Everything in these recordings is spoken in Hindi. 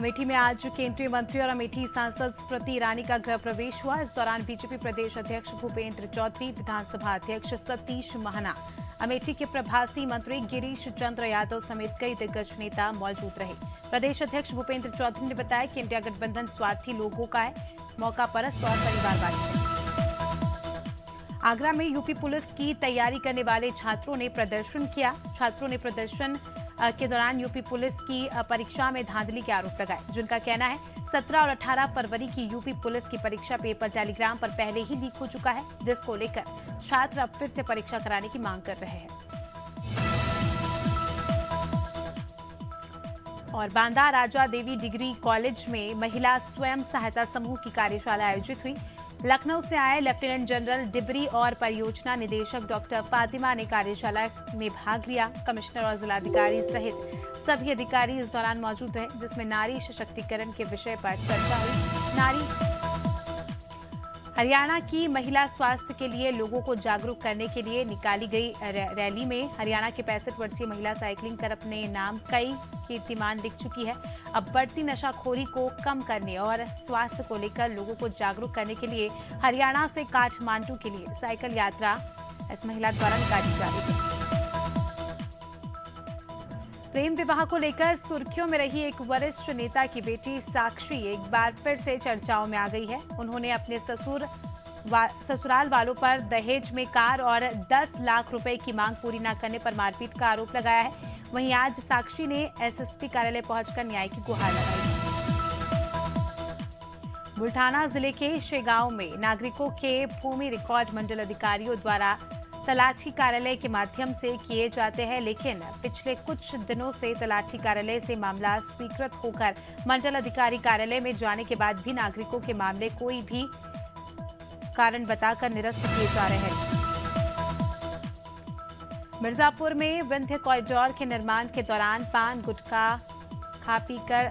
अमेठी में आज केंद्रीय मंत्री और अमेठी सांसद स्मृति ईरानी का गृह प्रवेश हुआ। इस दौरान बीजेपी प्रदेश अध्यक्ष भूपेंद्र चौधरी, विधानसभा अध्यक्ष सतीश महाना, अमेठी के प्रभासी मंत्री गिरीश चंद्र यादव समेत कई दिग्गज नेता मौजूद रहे। प्रदेश अध्यक्ष भूपेंद्र चौधरी ने बताया कि इंडिया गठबंधन स्वार्थी लोगों का है, मौका परस्त और परिवारवादी है। आगरा में यूपी पुलिस की तैयारी करने वाले छात्रों ने प्रदर्शन किया। छात्रों ने प्रदर्शन के दौरान यूपी पुलिस की परीक्षा में धांधली के आरोप लगाए, जिनका कहना है 17 और 18 फरवरी की यूपी पुलिस की परीक्षा पेपर टेलीग्राम पर पहले ही लीक हो चुका है, जिसको लेकर छात्र अब फिर से परीक्षा कराने की मांग कर रहे हैं। और बांदा राजा देवी डिग्री कॉलेज में महिला स्वयं सहायता समूह की कार्यशाला आयोजित हुई। लखनऊ से आए लेफ्टिनेंट जनरल डिबरी और परियोजना निदेशक डॉक्टर फातिमा ने कार्यशाला में भाग लिया। कमिश्नर और जिलाधिकारी सहित सभी अधिकारी इस दौरान मौजूद रहे, जिसमें नारी सशक्तिकरण के विषय पर चर्चा हुई। हरियाणा की महिला स्वास्थ्य के लिए लोगों को जागरूक करने के लिए निकाली गई रैली में हरियाणा की 65 वर्षीय महिला साइकिलिंग कर अपने नाम कई कीर्तिमान लिख चुकी है। अब बढ़ती नशाखोरी को कम करने और स्वास्थ्य को लेकर लोगों को जागरूक करने के लिए हरियाणा से काठमांडू के लिए साइकिल यात्रा इस महिला द्वारा निकाली जा रही है। प्रेम विवाह को लेकर सुर्खियों में रही एक वरिष्ठ नेता की बेटी साक्षी एक बार फिर से चर्चाओं में आ गई है। उन्होंने अपने ससुराल वालों पर दहेज में कार और 10 लाख रुपए की मांग पूरी न करने पर मारपीट का आरोप लगाया है। वहीं आज साक्षी ने एसएसपी कार्यालय पहुंचकर न्याय की गुहार लगाई। बुल्ढाना जिले के शेगांव में नागरिकों के भूमि रिकॉर्ड मंडल अधिकारियों द्वारा तलाठी कार्यालय के माध्यम से किए जाते हैं, लेकिन पिछले कुछ दिनों से तलाठी कार्यालय से मामला स्वीकृत होकर मंडल अधिकारी कार्यालय में जाने के बाद भी नागरिकों के मामले कोई भी कारण बताकर निरस्त किए जा रहे हैं। मिर्जापुर में विंध्य कॉरिडोर के निर्माण के दौरान पान गुटखा खा पीकर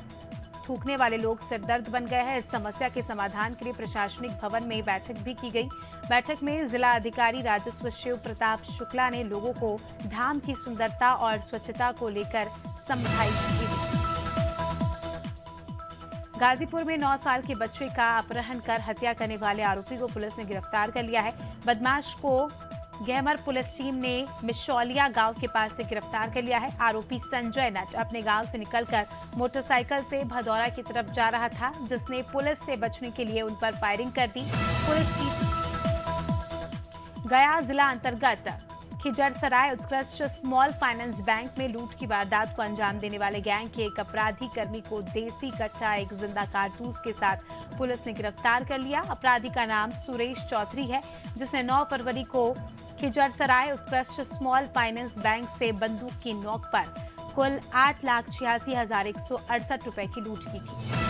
थूकने वाले लोग सिरदर्द बन गए हैं। इस समस्या के समाधान के लिए प्रशासनिक भवन में बैठक भी की गई। बैठक में जिला अधिकारी राजस्व शिव प्रताप शुक्ला ने लोगों को धाम की सुंदरता और स्वच्छता को लेकर समझाइश की। गाजीपुर में 9 साल के बच्चे का अपहरण कर हत्या करने वाले आरोपी को पुलिस ने गिरफ्तार कर लिया है। बदमाश को गहमर पुलिस टीम ने मिशौलिया गांव के पास से गिरफ्तार कर लिया है। आरोपी संजय नट अपने गांव से निकलकर मोटरसाइकिल से भदौरा की तरफ जा रहा था, जिसने पुलिस से बचने के लिए उन पर फायरिंग कर दी। पुलिस की गया जिला अंतर्गत खिजरसराय उत्कृष्ट स्मॉल फाइनेंस बैंक में लूट की वारदात को अंजाम देने वाले गैंग के एक अपराधी कर्मी को देसी कट्टा एक जिंदा कारतूस के साथ पुलिस ने गिरफ्तार कर लिया। अपराधी का नाम सुरेश चौधरी है, जिसने 9 फरवरी को खिजरसराय उत्कृष्ट स्मॉल फाइनेंस बैंक से बंदूक की नोक पर कुल 8,86,168 रुपए की लूट की थी।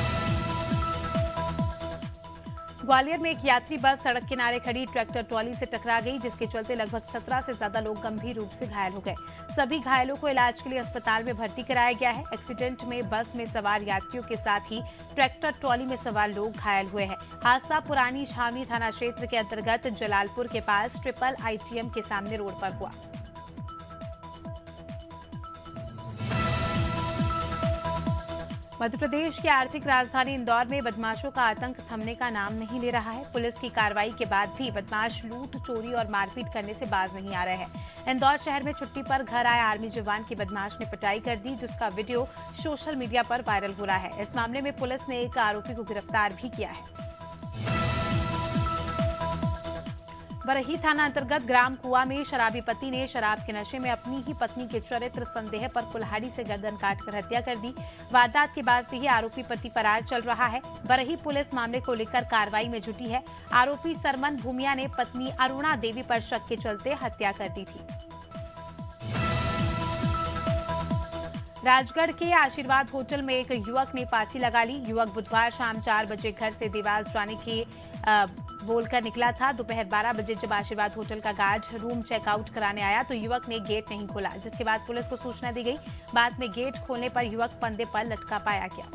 ग्वालियर में एक यात्री बस सड़क किनारे खड़ी ट्रैक्टर ट्रॉली से टकरा गई, जिसके चलते लगभग 17 से ज्यादा लोग गंभीर रूप से घायल हो गए। सभी घायलों को इलाज के लिए अस्पताल में भर्ती कराया गया है। एक्सीडेंट में बस में सवार यात्रियों के साथ ही ट्रैक्टर ट्रॉली में सवार लोग घायल हुए हैं। हादसा पुरानी छावनी थाना क्षेत्र के अंतर्गत जलालपुर के पास ट्रिपल आईटीएम के सामने रोड पर हुआ। मध्य प्रदेश की आर्थिक राजधानी इंदौर में बदमाशों का आतंक थमने का नाम नहीं ले रहा है। पुलिस की कार्रवाई के बाद भी बदमाश लूट, चोरी और मारपीट करने से बाज नहीं आ रहे हैं। इंदौर शहर में छुट्टी पर घर आए आर्मी जवान की बदमाश ने पिटाई कर दी, जिसका वीडियो सोशल मीडिया पर वायरल हो रहा है। इस मामले में पुलिस ने एक आरोपी को गिरफ्तार भी किया है। बरही थाना अंतर्गत ग्राम कुआ में शराबी पति ने शराब के नशे में अपनी ही पत्नी के चरित्र संदेह पर कुल्हाड़ी से गर्दन काटकर हत्या कर दी। वारदात के बाद से ही आरोपी पति फरार चल रहा है। बरही पुलिस मामले को लेकर कार्रवाई में जुटी है। आरोपी सरमन भूमिया ने पत्नी अरुणा देवी पर शक के चलते हत्या कर दी थी। राजगढ़ के आशीर्वाद होटल में एक युवक ने फांसी लगा ली। युवक बुधवार शाम 4 बजे घर से देवास जाने की बोलकर निकला था। दोपहर 12 बजे जब आशीर्वाद होटल का गार्ड रूम चेकआउट कराने आया तो युवक ने गेट नहीं खोला, जिसके बाद पुलिस को सूचना दी गई। बाद में गेट खोलने पर युवक फंदे पर लटका पाया गया।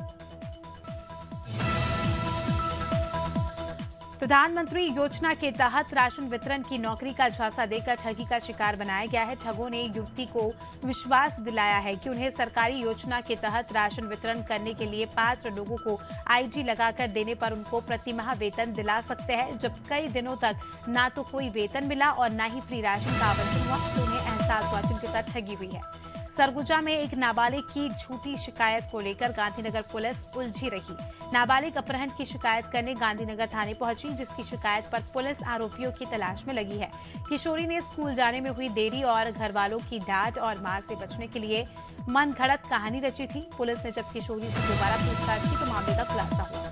प्रधानमंत्री योजना के तहत राशन वितरण की नौकरी का झांसा देकर ठगी का शिकार बनाया गया है। ठगों ने युवती को विश्वास दिलाया है कि उन्हें सरकारी योजना के तहत राशन वितरण करने के लिए पात्र लोगों को आईडी लगाकर देने पर उनको प्रतिमाह वेतन दिला सकते हैं। जब कई दिनों तक ना तो कोई वेतन मिला और न ही फ्री राशन का आवंटन हुआ तो उन्हें एहसास हुआ कि उनके साथ ठगी हुई है। सरगुजा में एक नाबालिग की झूठी शिकायत को लेकर गांधीनगर पुलिस उलझी रही। नाबालिग अपहरण की शिकायत करने गांधीनगर थाने पहुंची, जिसकी शिकायत पर पुलिस आरोपियों की तलाश में लगी है। किशोरी ने स्कूल जाने में हुई देरी और घर वालों की डांट और मार से बचने के लिए मन घड़त कहानी रची थी। पुलिस ने जब किशोरी से दोबारा पूछताछ की तो मामले का खुलासा हुआ।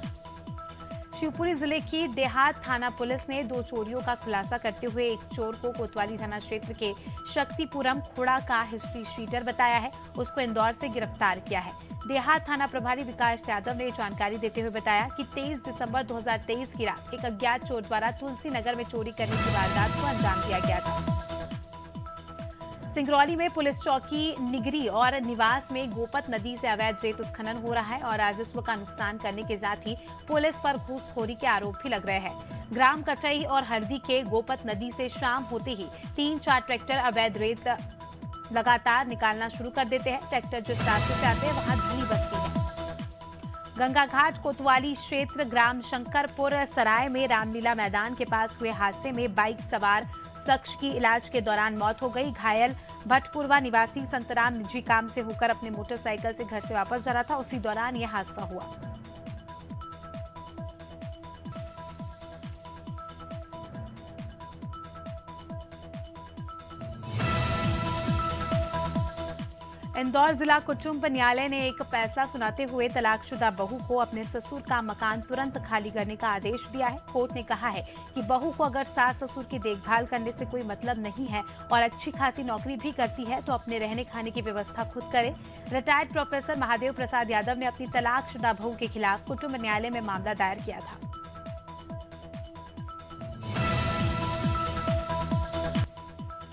शिवपुरी जिले की देहात थाना पुलिस ने 2 चोरियों का खुलासा करते हुए एक चोर को कोतवाली थाना क्षेत्र के शक्तिपुरम खुड़ा का हिस्ट्री शीटर बताया है। उसको इंदौर से गिरफ्तार किया है। देहात थाना प्रभारी विकास यादव ने जानकारी देते हुए बताया कि 23 दिसंबर 2023 की रात एक अज्ञात चोर द्वारा तुलसी नगर में चोरी करने की वारदात को अंजाम दिया गया था। सिंगरौली में पुलिस चौकी निगरी और निवास में गोपत नदी से अवैध रेत उत्खनन हो रहा है और राजस्व का नुकसान करने के साथ ही पुलिस पर घूसखोरी के आरोप भी लग रहे हैं। ग्राम कचई और हरदी के गोपत नदी से शाम होते ही 3-4 ट्रैक्टर अवैध रेत लगातार निकालना शुरू कर देते हैं। ट्रैक्टर जिस रास्ते से आते हैं वहां धनी बस्ती है। गंगा घाट कोतवाली क्षेत्र ग्राम शंकरपुर सराय में रामलीला मैदान के पास हुए हादसे में बाइक सवार शख्स की इलाज के दौरान मौत हो गई। घायल भटपुरवा निवासी संतराम निजी काम से होकर अपने मोटरसाइकिल से घर से वापस जा रहा था। उसी दौरान यह हादसा हुआ। इंदौर जिला कुटुंब न्यायालय ने एक फैसला सुनाते हुए तलाकशुदा बहू को अपने ससुर का मकान तुरंत खाली करने का आदेश दिया है। कोर्ट ने कहा है कि बहू को अगर सास ससुर की देखभाल करने से कोई मतलब नहीं है और अच्छी खासी नौकरी भी करती है तो अपने रहने खाने की व्यवस्था खुद करे। रिटायर्ड प्रोफेसर महादेव प्रसाद यादव ने अपनी तलाकशुदा बहू के खिलाफ कुटुंब न्यायालय में मामला दायर किया था।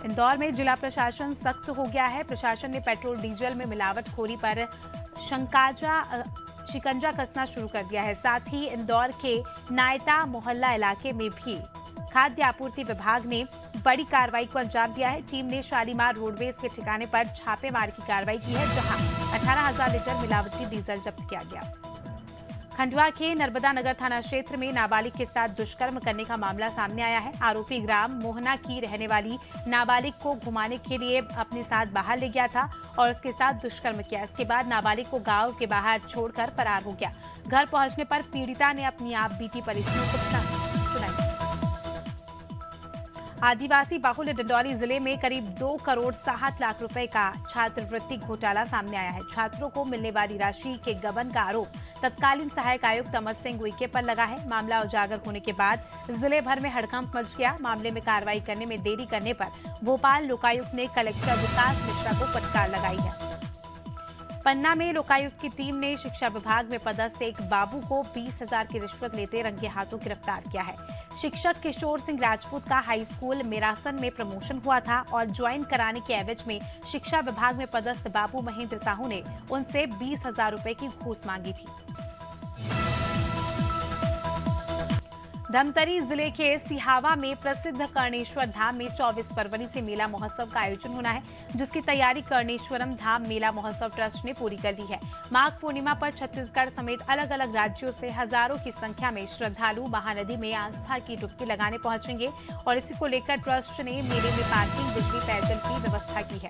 इंदौर में जिला प्रशासन सख्त हो गया है। प्रशासन ने पेट्रोल डीजल में मिलावटखोरी पर शिकंजा कसना शुरू कर दिया है। साथ ही इंदौर के नायता मोहल्ला इलाके में भी खाद्य आपूर्ति विभाग ने बड़ी कार्रवाई को अंजाम दिया है। टीम ने शालीमार रोडवेज के ठिकाने पर छापेमार की कार्रवाई की है, जहां 18,000 लीटर मिलावटी डीजल जब्त किया गया। खंडवा के नर्मदा नगर थाना क्षेत्र में नाबालिग के साथ दुष्कर्म करने का मामला सामने आया है। आरोपी ग्राम मोहना की रहने वाली नाबालिग को घुमाने के लिए अपने साथ बाहर ले गया था और उसके साथ दुष्कर्म किया। इसके बाद नाबालिग को गांव के बाहर छोड़कर फरार हो गया। घर पहुंचने पर पीड़िता ने अपनी आप बीती परेशानियों को सुनाई। आदिवासी बाहुल्य डिंडौरी जिले में करीब 2 करोड़ 60 लाख रुपए का छात्रवृत्ति घोटाला सामने आया है। छात्रों को मिलने वाली राशि के गबन का आरोप तत्कालीन सहायक आयुक्त अमर सिंह उइके पर लगा है। मामला उजागर होने के बाद जिले भर में हड़कंप मच गया। मामले में कार्रवाई करने में देरी करने पर भोपाल लोकायुक्त ने कलेक्टर विकास मिश्रा को फटकार लगाई है। पन्ना में लोकायुक्त की टीम ने शिक्षा विभाग में पदस्थ एक बाबू को 20,000 की रिश्वत लेते रंगे हाथों गिरफ्तार किया है। शिक्षक किशोर सिंह राजपूत का हाई स्कूल मेरासन में प्रमोशन हुआ था और ज्वाइन कराने के एवज में शिक्षा विभाग में पदस्थ बाबू महेंद्र साहू ने उनसे 20,000 रुपए की घूस मांगी थी। धमतरी जिले के सिहावा में प्रसिद्ध कर्णेश्वर धाम में 24 फरवरी से मेला महोत्सव का आयोजन होना है, जिसकी तैयारी कर्णेश्वरम धाम मेला महोत्सव ट्रस्ट ने पूरी कर ली है। माघ पूर्णिमा पर छत्तीसगढ़ समेत अलग अलग राज्यों से हजारों की संख्या में श्रद्धालु महानदी में आस्था की डुबकी लगाने पहुंचेंगे और इसी को लेकर ट्रस्ट ने मेले में पार्किंग, बिजली, पेयजल की व्यवस्था की है।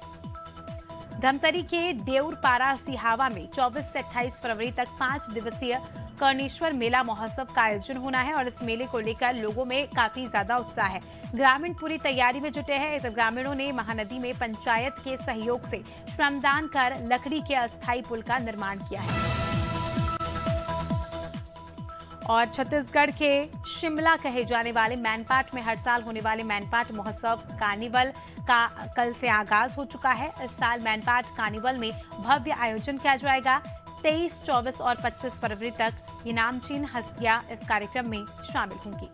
धमतरी के देउरपारा सिहावा में 24 से 28 फरवरी तक 5 दिवसीय कर्णेश्वर मेला महोत्सव का आयोजन होना है और इस मेले को लेकर लोगों में काफी ज्यादा उत्साह है। ग्रामीण पूरी तैयारी में जुटे हैं। ग्रामीणों ने महानदी में पंचायत के सहयोग से श्रमदान कर लकड़ी के अस्थायी पुल का निर्माण किया है। और छत्तीसगढ़ के शिमला कहे जाने वाले मैनपाट में हर साल होने वाले मैनपाट महोत्सव कार्निवल का कल से आगाज हो चुका है। इस साल मैनपाट कार्निवल में भव्य आयोजन किया जाएगा। 23, 24 और 25 फरवरी तक ये नामचीन हस्तियां इस कार्यक्रम में शामिल होंगी।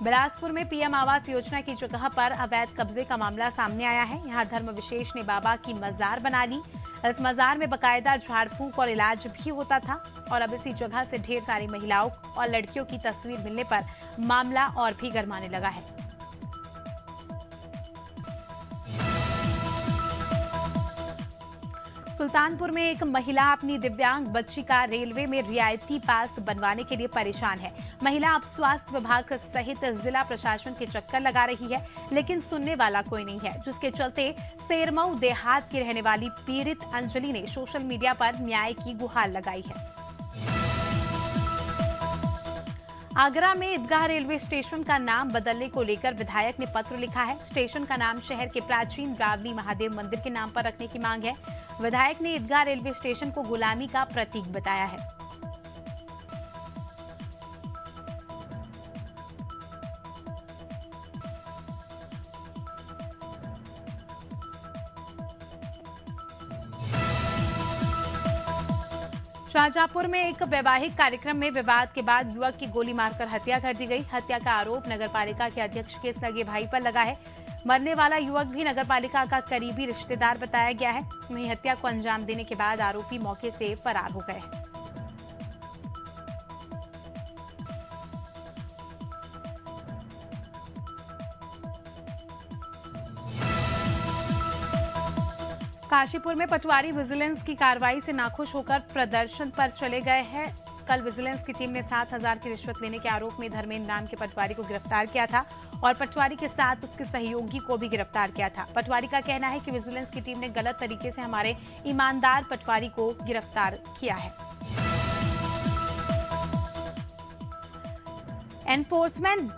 बिलासपुर में पीएम आवास योजना की जगह पर अवैध कब्जे का मामला सामने आया है। यहां धर्म विशेष ने बाबा की मजार बना ली। इस मजार में बकायदा झाड़ फूंक और इलाज भी होता था और अब इसी जगह से ढेर सारी महिलाओं और लड़कियों की तस्वीर मिलने पर मामला और भी गरमाने लगा है। सुल्तानपुर में एक महिला अपनी दिव्यांग बच्ची का रेलवे में रियायती पास बनवाने के लिए परेशान है। महिला अब स्वास्थ्य विभाग सहित जिला प्रशासन के चक्कर लगा रही है, लेकिन सुनने वाला कोई नहीं है, जिसके चलते सेरमऊ देहात की रहने वाली पीड़ित अंजलि ने सोशल मीडिया पर न्याय की गुहार लगाई है। आगरा में ईदगाह रेलवे स्टेशन का नाम बदलने को लेकर विधायक ने पत्र लिखा है। स्टेशन का नाम शहर के प्राचीन रावली महादेव मंदिर के नाम पर रखने की मांग है। विधायक ने ईदगाह रेलवे स्टेशन को गुलामी का प्रतीक बताया है। शाहजहांपुर में एक वैवाहिक कार्यक्रम में विवाद के बाद युवक की गोली मारकर हत्या कर दी गई। हत्या का आरोप नगरपालिका के अध्यक्ष के सगे भाई पर लगा है। मरने वाला युवक भी नगरपालिका का करीबी रिश्तेदार बताया गया है। वहीं हत्या को अंजाम देने के बाद आरोपी मौके से फरार हो गए हैं। काशीपुर में पटवारी विजिलेंस की कार्रवाई से नाखुश होकर प्रदर्शन पर चले गए हैं। कल विजिलेंस की टीम ने 7,000 की रिश्वत लेने के आरोप में धर्मेंद्र नाम के पटवारी को गिरफ्तार किया था और पटवारी के साथ उसके सहयोगी को भी गिरफ्तार किया था। पटवारी का कहना है कि विजिलेंस की टीम ने गलत तरीके से हमारे ईमानदार पटवारी को गिरफ्तार किया है। एनफोर्समेंट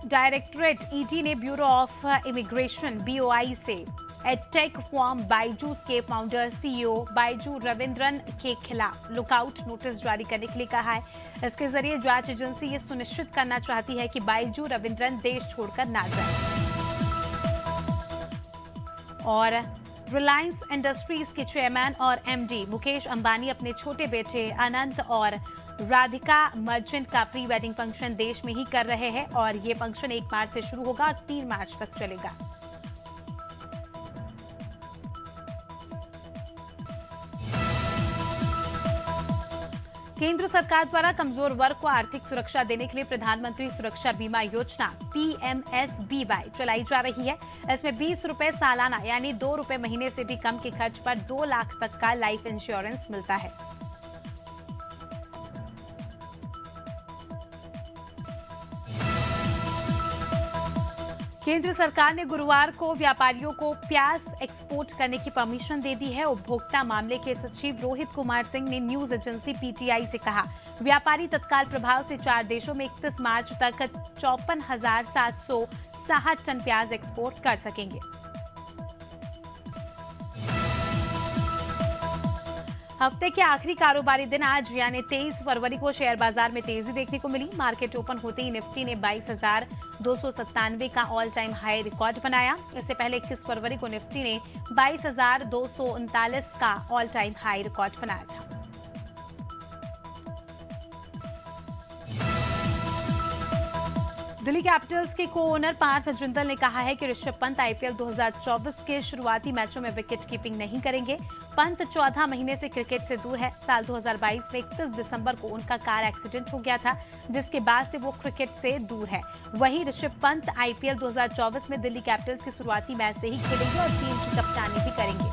डायरेक्टरेट ईडी ने ब्यूरो ऑफ इमिग्रेशन BOI से एडटेक फॉर्म बायजूस के फाउंडर CEO बायजू रविंद्रन के खिलाफ लुकआउट नोटिस जारी करने के लिए कहा है। इसके जरिए जांच एजेंसी ये सुनिश्चित करना चाहती है कि बायजू रविंद्रन देश छोड़कर ना जाए। और रिलायंस इंडस्ट्रीज के चेयरमैन और MD मुकेश अंबानी अपने छोटे बेटे अनंत और राधिका मर्चेंट का प्री वेडिंग फंक्शन देश में ही कर रहे हैं और ये फंक्शन 1 मार्च से शुरू होगा और 3 मार्च तक चलेगा। केंद्र सरकार द्वारा कमजोर वर्ग को आर्थिक सुरक्षा देने के लिए प्रधानमंत्री सुरक्षा बीमा योजना PMSBY चलाई जा रही है। इसमें 20 रुपए सालाना यानी 2 रुपए महीने से भी कम के खर्च पर 2 लाख तक का लाइफ इंश्योरेंस मिलता है। केंद्र सरकार ने गुरुवार को व्यापारियों को प्याज एक्सपोर्ट करने की परमिशन दे दी है। उपभोक्ता मामले के सचिव रोहित कुमार सिंह ने न्यूज एजेंसी PTI से कहा, व्यापारी तत्काल प्रभाव से 4 देशों में 31 मार्च तक 54,760 टन प्याज एक्सपोर्ट कर सकेंगे। हफ्ते के आखिरी कारोबारी दिन आज यानी 23 फरवरी को शेयर बाजार में तेजी देखने को मिली। मार्केट ओपन होते ही निफ्टी ने 22,297 का ऑल टाइम हाई रिकॉर्ड बनाया। इससे पहले 21 फरवरी को निफ्टी ने 22,239 का ऑल टाइम हाई रिकॉर्ड बनाया था। दिल्ली कैपिटल्स के को ओनर पार्थ जिंदल ने कहा है कि ऋषभ पंत IPL 2024 के शुरुआती मैचों में विकेट कीपिंग नहीं करेंगे। पंत 14 महीने से क्रिकेट से दूर है। साल 2022 में 31 दिसंबर को उनका कार एक्सीडेंट हो गया था, जिसके बाद से वो क्रिकेट से दूर है। वहीं ऋषभ पंत IPL 2024 में दिल्ली कैपिटल्स के शुरुआती मैच से ही खेलेंगे और टीम की कप्तानी भी करेंगे।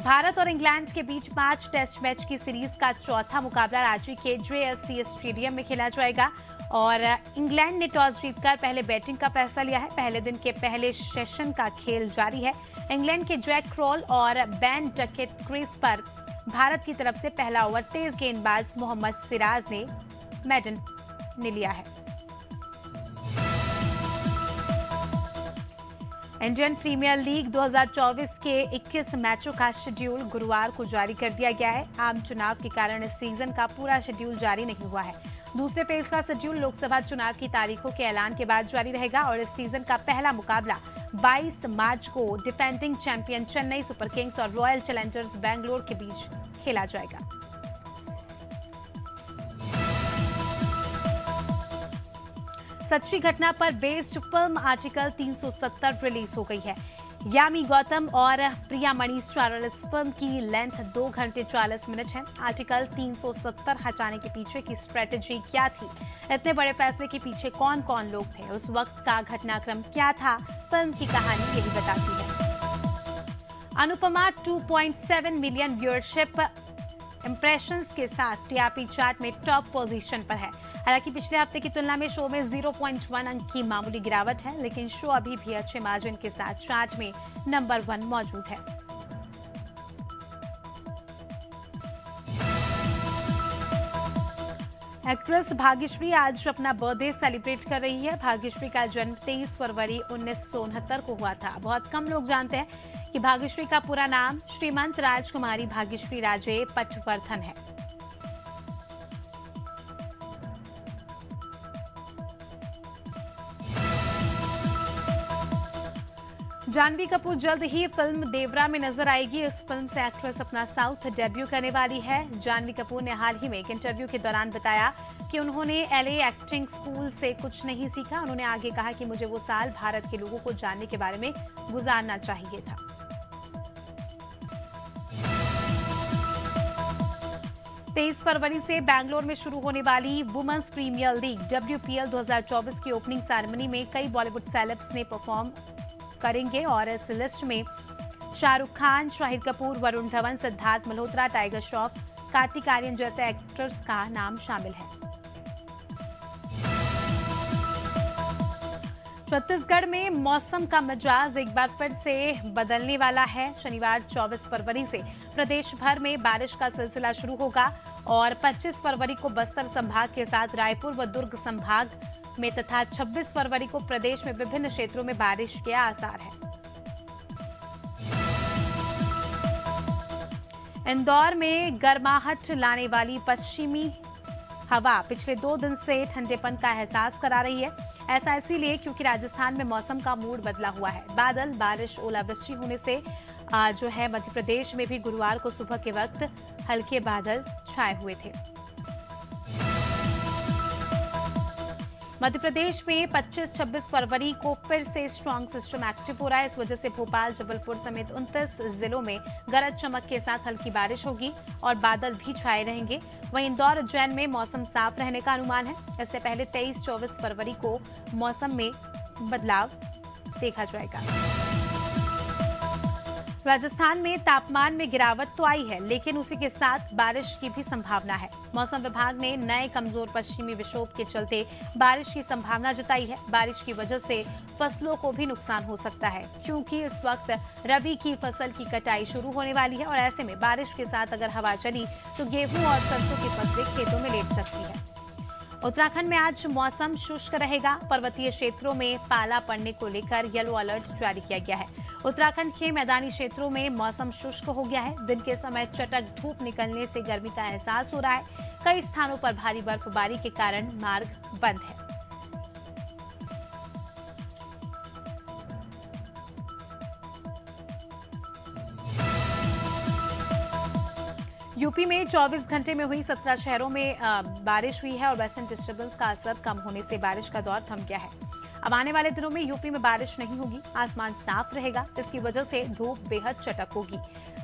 भारत और इंग्लैंड के बीच 5 टेस्ट मैच की सीरीज का चौथा मुकाबला रांची के JSCA स्टेडियम में खेला जाएगा और इंग्लैंड ने टॉस जीतकर पहले बैटिंग का फैसला लिया है। पहले दिन के पहले सेशन का खेल जारी है। इंग्लैंड के जैक क्रॉल और बेन डकेट क्रीज पर भारत की तरफ से पहला ओवर तेज गेंदबाज मोहम्मद सिराज ने मेडन ने लिया है। इंडियन प्रीमियर लीग 2024 के 21 मैचों का शेड्यूल गुरुवार को जारी कर दिया गया है। आम चुनाव के कारण इस सीजन का पूरा शेड्यूल जारी नहीं हुआ है। दूसरे फेज का शेड्यूल लोकसभा चुनाव की तारीखों के ऐलान के बाद जारी रहेगा और इस सीजन का पहला मुकाबला 22 मार्च को defending champion Chennai super Kings और रॉयल चैलेंजर्स बैंगलोर के बीच खेला जाएगा। सच्ची घटना पर बेस्ड फिल्म आर्टिकल 370 रिलीज हो गई है। यामी गौतम और प्रिया मणि स्टारर इस फिल्म की लेंथ 2 घंटे 40 मिनट है। आर्टिकल 370 हटाने के पीछे की स्ट्रेटेजी क्या थी, इतने बड़े फैसले के पीछे कौन कौन लोग थे, उस वक्त का घटनाक्रम क्या था, फिल्म की कहानी यही बताती है। अनुपमा 2.7 मिलियन व्यूअरशिप इंप्रेशंस के साथ टीआरपी चार्ट में टॉप पोजीशन पर है। हालांकि पिछले हफ्ते की तुलना में शो में 0.1 अंक की मामूली गिरावट है, लेकिन शो अभी भी अच्छे मार्जिन के साथ चार्ट में नंबर 1 मौजूद है। एक्ट्रेस भाग्यश्री आज अपना बर्थडे सेलिब्रेट कर रही है। भाग्यश्री का जन्म 23 फरवरी 1969 को हुआ था। बहुत कम लोग जानते हैं कि भाग्यश्री का पूरा नाम श्रीमंत राजकुमारी भाग्यश्री राजे पटवर्धन है। जानवी कपूर जल्द ही फिल्म देवरा में नजर आएगी। इस फिल्म से एक्ट्रेस अपना साउथ डेब्यू करने वाली है। जानवी कपूर ने हाल ही में एक इंटरव्यू के दौरान बताया कि उन्होंने एलए एक्टिंग स्कूल से कुछ नहीं सीखा। उन्होंने आगे कहा कि मुझे वो साल भारत के लोगों को जानने के बारे में गुजारना चाहिए था। तेईस फरवरी से बैंगलोर में शुरू होने वाली वुमेन्स प्रीमियर लीग WPL 2024 की ओपनिंग सेरेमनी में कई बॉलीवुड सेलेब्स ने परफॉर्म करेंगे और इस लिस्ट में शाहरुख खान, शाहिद कपूर, वरुण धवन, सिद्धार्थ मल्होत्रा, टाइगर श्रॉफ, कार्तिक आर्यन जैसे एक्टर्स का नाम शामिल है। छत्तीसगढ़ में मौसम का मिजाज एक बार फिर से बदलने वाला है। शनिवार 24 फरवरी से प्रदेश भर में बारिश का सिलसिला शुरू होगा और 25 फरवरी को बस्तर संभाग के साथ रायपुर व दुर्ग संभाग में तथा 26 फरवरी को प्रदेश में विभिन्न क्षेत्रों में बारिश के आसार है। इंदौर में गर्माहट लाने वाली पश्चिमी हवा पिछले 2 दिन से ठंडेपन का एहसास करा रही है। ऐसा इसीलिए क्योंकि राजस्थान में मौसम का मूड बदला हुआ है। बादल, बारिश, ओलावृष्टि होने से जो है मध्य प्रदेश में भी गुरुवार को सुबह के वक्त हल्के बादल छाए हुए थे। मध्य प्रदेश में 25-26 फरवरी को फिर से स्ट्रॉन्ग सिस्टम एक्टिव हो रहा है। इस वजह से भोपाल, जबलपुर समेत 29 जिलों में गरज चमक के साथ हल्की बारिश होगी और बादल भी छाए रहेंगे। वहीं इंदौर, उज्जैन में मौसम साफ रहने का अनुमान है। इससे पहले 23-24 फरवरी को मौसम में बदलाव देखा जाएगा। राजस्थान में तापमान में गिरावट तो आई है, लेकिन उसी के साथ बारिश की भी संभावना है। मौसम विभाग ने नए कमजोर पश्चिमी विक्षोभ के चलते बारिश की संभावना जताई है। बारिश की वजह से फसलों को भी नुकसान हो सकता है, क्योंकि इस वक्त रबी की फसल की कटाई शुरू होने वाली है और ऐसे में बारिश के साथ अगर हवा चली तो गेहूं और सरसों की फसलें खेतों में लेट सकती है। उत्तराखंड में आज मौसम शुष्क रहेगा। पर्वतीय क्षेत्रों में पाला पड़ने को लेकर येलो अलर्ट जारी किया गया है। उत्तराखंड के मैदानी क्षेत्रों में मौसम शुष्क हो गया है। दिन के समय चटक धूप निकलने से गर्मी का एहसास हो रहा है। कई स्थानों पर भारी बर्फबारी के कारण मार्ग बंद है। यूपी में 24 घंटे में हुई 17 शहरों में बारिश हुई है और वेस्टर्न डिस्टर्बेंस का असर कम होने से बारिश का दौर थम गया है। अब आने वाले दिनों में यूपी में बारिश नहीं होगी। आसमान साफ रहेगा। इसकी वजह से धूप बेहद चटक होगी।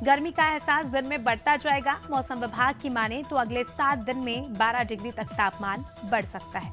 गर्मी का एहसास दिन में बढ़ता जाएगा। मौसम विभाग की माने तो अगले 7 दिन में 12 डिग्री तक तापमान बढ़ सकता है।